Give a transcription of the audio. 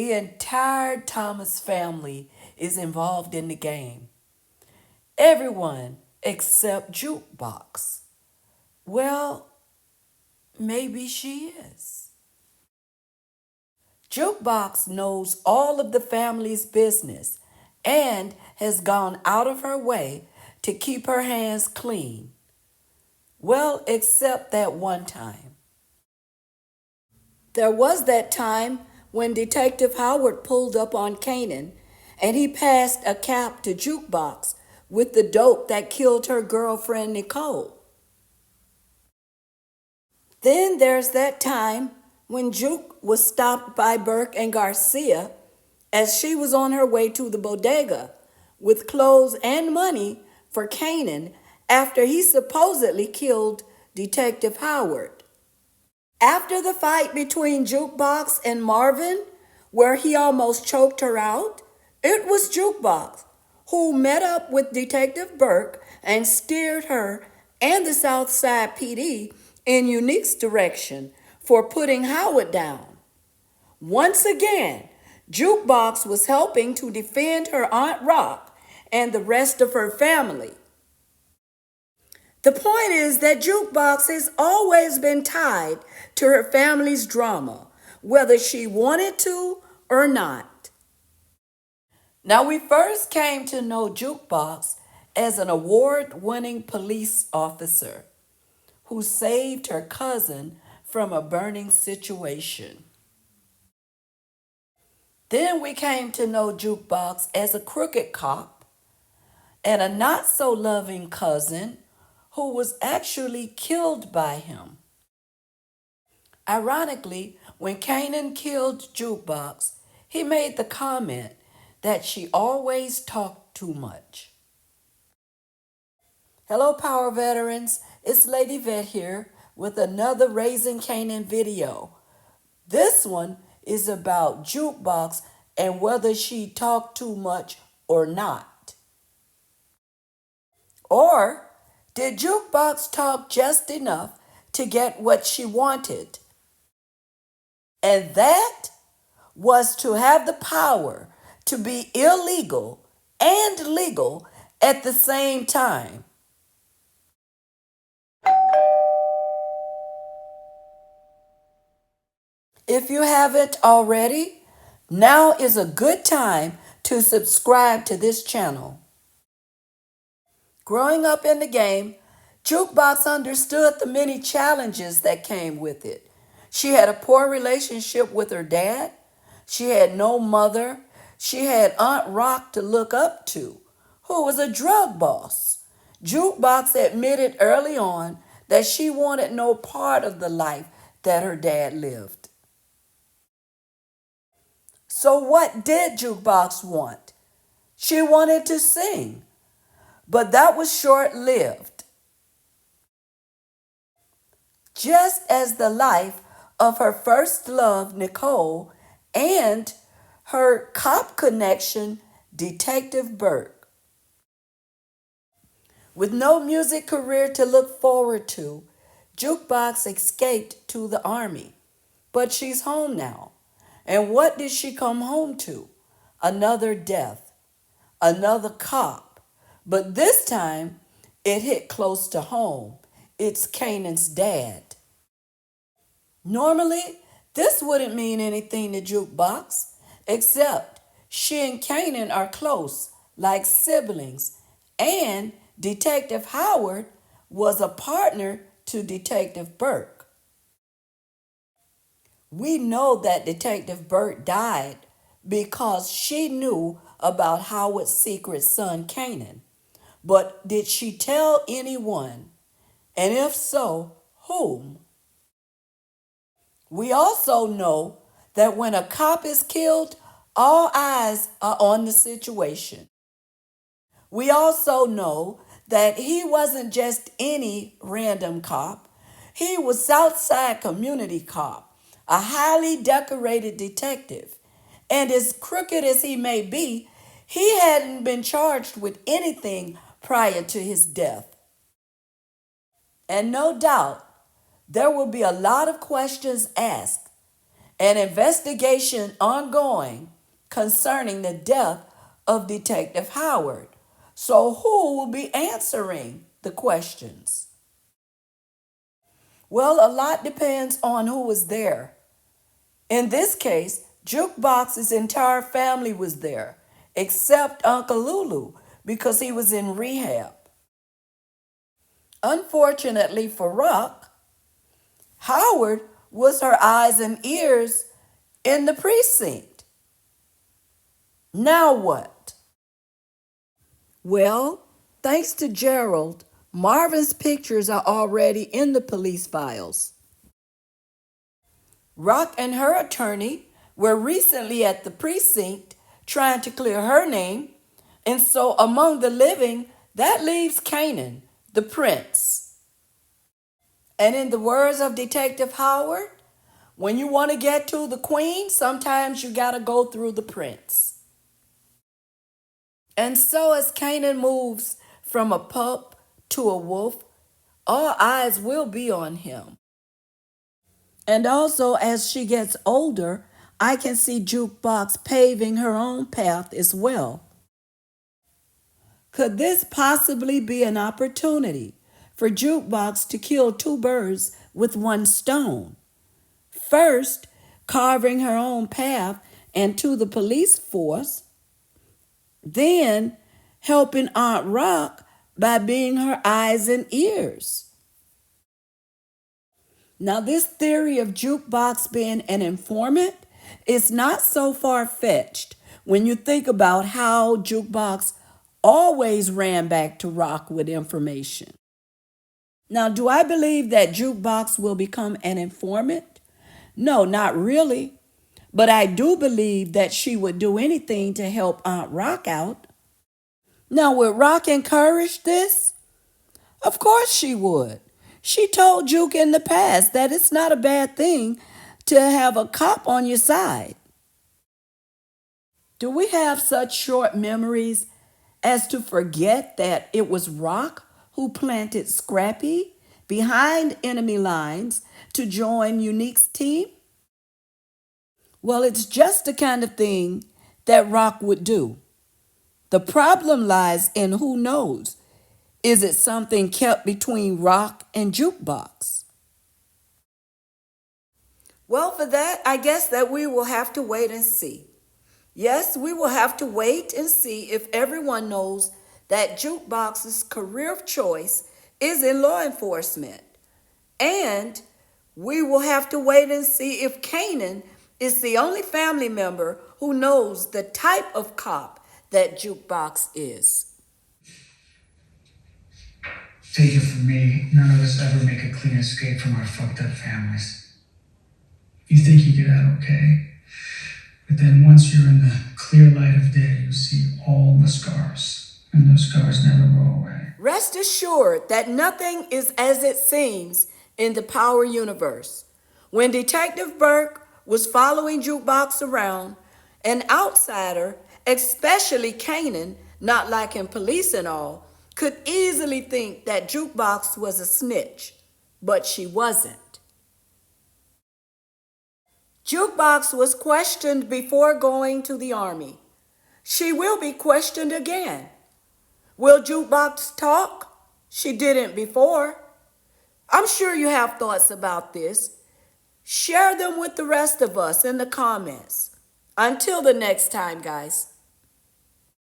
The entire Thomas family is involved in the game. Everyone except Jukebox. Well, maybe she is. Jukebox knows all of the family's business and has gone out of her way to keep her hands clean. Well, except that one time. There was that time when Detective Howard pulled up on Kanan and he passed a cap to Jukebox with the dope that killed her girlfriend Nicole. Then there's that time when Juke was stopped by Burke and Garcia as she was on her way to the bodega with clothes and money for Kanan after he supposedly killed Detective Howard. After the fight between Jukebox and Marvin, where he almost choked her out, it was Jukebox who met up with Detective Burke and steered her and the Southside PD in Unique's direction for putting Howard down. Once again, Jukebox was helping to defend her Aunt Rock and the rest of her family. The point is that Jukebox has always been tied to her family's drama, whether she wanted to or not. Now, we first came to know Jukebox as an award-winning police officer who saved her cousin from a burning situation. Then we came to know Jukebox as a crooked cop and a not-so-loving cousin who was actually killed by him. Ironically, when Kanan killed Jukebox, he made the comment that she always talked too much. Hello, Power Veterans. It's Lady Vet here with another Raising Kanan video. This one is about Jukebox and whether she talked too much or not. Or did Jukebox talk just enough to get what she wanted? And that was to have the power to be illegal and legal at the same time. If you haven't already, now is a good time to subscribe to this channel. Growing up in the game, Jukebox understood the many challenges that came with it. She had a poor relationship with her dad. She had no mother. She had Aunt Rock to look up to, who was a drug boss. Jukebox admitted early on that she wanted no part of the life that her dad lived. So what did Jukebox want? She wanted to sing, but that was short-lived. Just as the life of her first love, Nicole, and her cop connection, Detective Burke. With no music career to look forward to, Jukebox escaped to the army. But she's home now. And what did she come home to? Another death, another cop. But this time, it hit close to home. It's Kanan's dad. Normally, this wouldn't mean anything to Jukebox, except she and Kanan are close, like siblings, and Detective Howard was a partner to Detective Burke. We know that Detective Burke died because she knew about Howard's secret son, Kanan. But did she tell anyone? And if so, whom? We also know that when a cop is killed, all eyes are on the situation. We also know that he wasn't just any random cop. He was Southside Community Cop, a highly decorated detective. And as crooked as he may be, he hadn't been charged with anything prior to his death. And no doubt, there will be a lot of questions asked. an investigation ongoing concerning the death of Detective Howard. So, who will be answering the questions? Well, a lot depends on who was there. In this case, Jukebox's entire family was there, except Uncle Lulu, because he was in rehab. Unfortunately for Rock, Howard was her eyes and ears in the precinct. Now what? Well, thanks to Gerald, Marvin's pictures are already in the police files. Rock and her attorney were recently at the precinct trying to clear her name, and so among the living, that leaves Kanan, the prince. And in the words of Detective Howard, when you want to get to the queen, sometimes you got to go through the prince. And so as Kanan moves from a pup to a wolf, all eyes will be on him. And also, as she gets older, I can see Jukebox paving her own path as well. Could this possibly be an opportunity for Jukebox to kill two birds with one stone? First, carving her own path into the police force, then helping Aunt Rock by being her eyes and ears. Now, this theory of Jukebox being an informant is not so far-fetched when you think about how Jukebox always ran back to Rock with information. Now, do I believe that Jukebox will become an informant? No, not really. But I do believe that she would do anything to help Aunt Rock out. Now, would Rock encourage this? Of course she would. She told Juke in the past that it's not a bad thing to have a cop on your side. Do we have such short memories as to forget that it was Rock who planted Scrappy behind enemy lines to join Unique's team? Well, it's just the kind of thing that Rock would do. The problem lies in who knows. Is it something kept between Rock and Jukebox? Well, for that, I guess that we will have to wait and see. Yes, we will have to wait and see if everyone knows that Jukebox's career of choice is in law enforcement. And we will have to wait and see if Kanan is the only family member who knows the type of cop that Jukebox is. Take it from me, none of us ever make a clean escape from our fucked up families. You think you get out okay, but then once you're in the clear light of day, you see all the scars, and those scars never go away. Rest assured that nothing is as it seems in the Power universe. When Detective Burke was following Jukebox around, an outsider, especially Kanan, not liking police and all, could easily think that Jukebox was a snitch, but she wasn't. Jukebox was questioned before going to the army. She will be questioned again. Will Jukebox talk? She didn't before. I'm sure you have thoughts about this. Share them with the rest of us in the comments. Until the next time, guys.